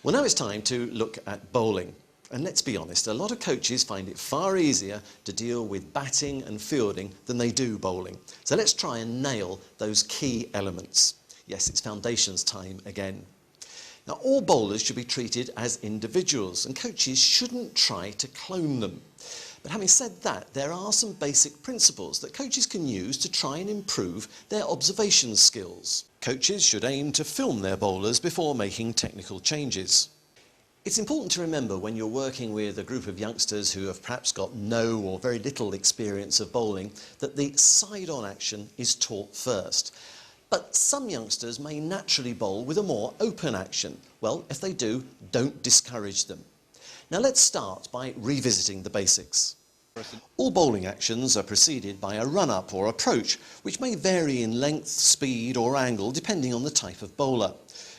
Well, now it's time to look at bowling. And let's be honest, a lot of coaches find it far easier to deal with batting and fielding than they do bowling. So let's try and nail those key elements. Yes, it's foundations time again. Now, all bowlers should be treated as individuals, and coaches shouldn't try to clone them. But having said that, there are some basic principles that coaches can use to try and improve their observation skills. Coaches should aim to film their bowlers before making technical changes. It's important to remember when you're working with a group of youngsters who have perhaps got no or very little experience of bowling that the side-on action is taught first. But some youngsters may naturally bowl with a more open action. Well, if they do, don't discourage them. Now let's start by revisiting the basics. All bowling actions are preceded by a run-up or approach, which may vary in length, speed or angle depending on the type of bowler.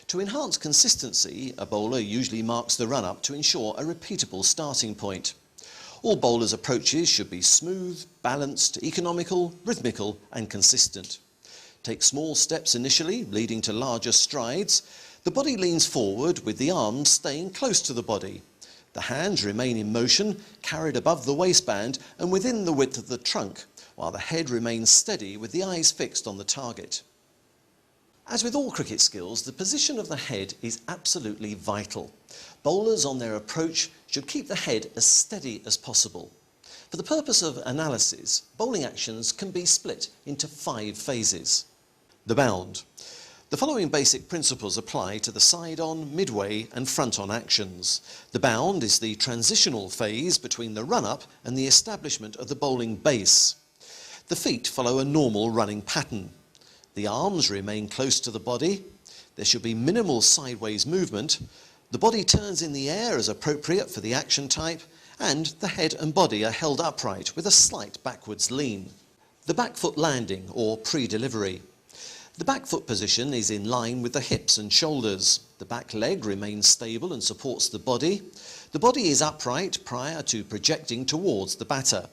To enhance consistency, a bowler usually marks the run-up to ensure a repeatable starting point. All bowlers' approaches should be smooth, balanced, economical, rhythmical and consistent. Take small steps initially, leading to larger strides. The body leans forward with the arms staying close to the body. The hands remain in motion, carried above the waistband and within the width of the trunk, while the head remains steady with the eyes fixed on the target. As with all cricket skills, the position of the head is absolutely vital. Bowlers on their approach should keep the head as steady as possible. For the purpose of analysis, bowling actions can be split into 5 phases. The bound. The following basic principles apply to the side-on, midway and front-on actions. The bound is the transitional phase between the run-up and the establishment of the bowling base. The feet follow a normal running pattern. The arms remain close to the body. There should be minimal sideways movement. The body turns in the air as appropriate for the action type, and the head and body are held upright with a slight backwards lean. The back foot landing or pre-delivery. The back foot position is in line with the hips and shoulders. The back leg remains stable and supports the body. The body is upright prior to projecting towards the batter.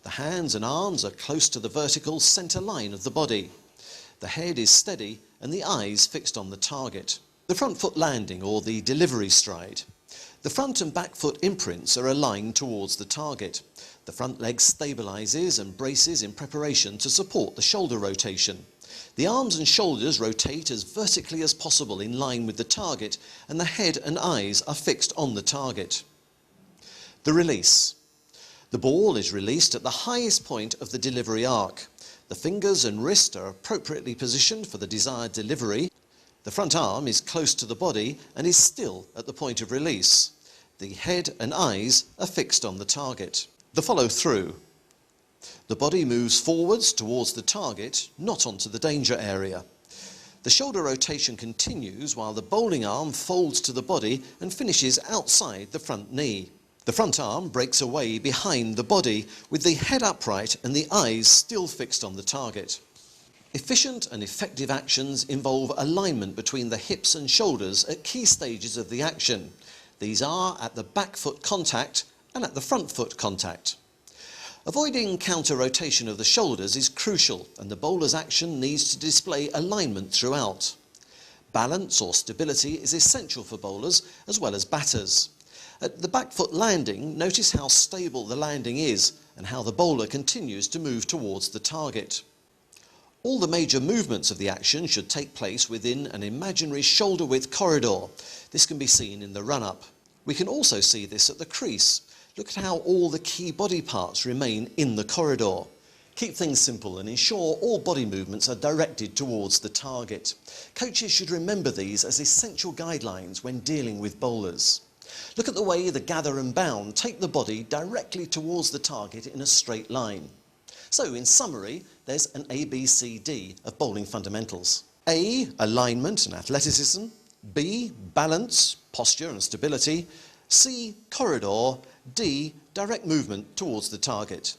The hands and arms are close to the vertical centre line of the body. The head is steady and the eyes fixed on the target. The front foot landing or the delivery stride. The front and back foot imprints are aligned towards the target. The front leg stabilises and braces in preparation to support the shoulder rotation. The arms and shoulders rotate as vertically as possible in line with the target, and the head and eyes are fixed on the target. The release. The ball is released at the highest point of the delivery arc. The fingers and wrist are appropriately positioned for the desired delivery. The front arm is close to the body and is still at the point of release. The head and eyes are fixed on the target. The follow-through. The body moves forwards towards the target, not onto the danger area. The shoulder rotation continues while the bowling arm folds to the body and finishes outside the front knee. The front arm breaks away behind the body with the head upright and the eyes still fixed on the target. Efficient and effective actions involve alignment between the hips and shoulders at key stages of the action. These are at the back foot contact and at the front foot contact. Avoiding counter-rotation of the shoulders is crucial, and the bowler's action needs to display alignment throughout. Balance or stability is essential for bowlers as well as batters. At the back foot landing, notice how stable the landing is and how the bowler continues to move towards the target. All the major movements of the action should take place within an imaginary shoulder-width corridor. This can be seen in the run-up. We can also see this at the crease. Look at how all the key body parts remain in the corridor. Keep things simple and ensure all body movements are directed towards the target. Coaches should remember these as essential guidelines when dealing with bowlers. Look at the way the gather and bound take the body directly towards the target in a straight line. So, in summary, there's an ABCD of bowling fundamentals. A, alignment and athleticism. B, balance, posture and stability. C, corridor. D, direct movement towards the target.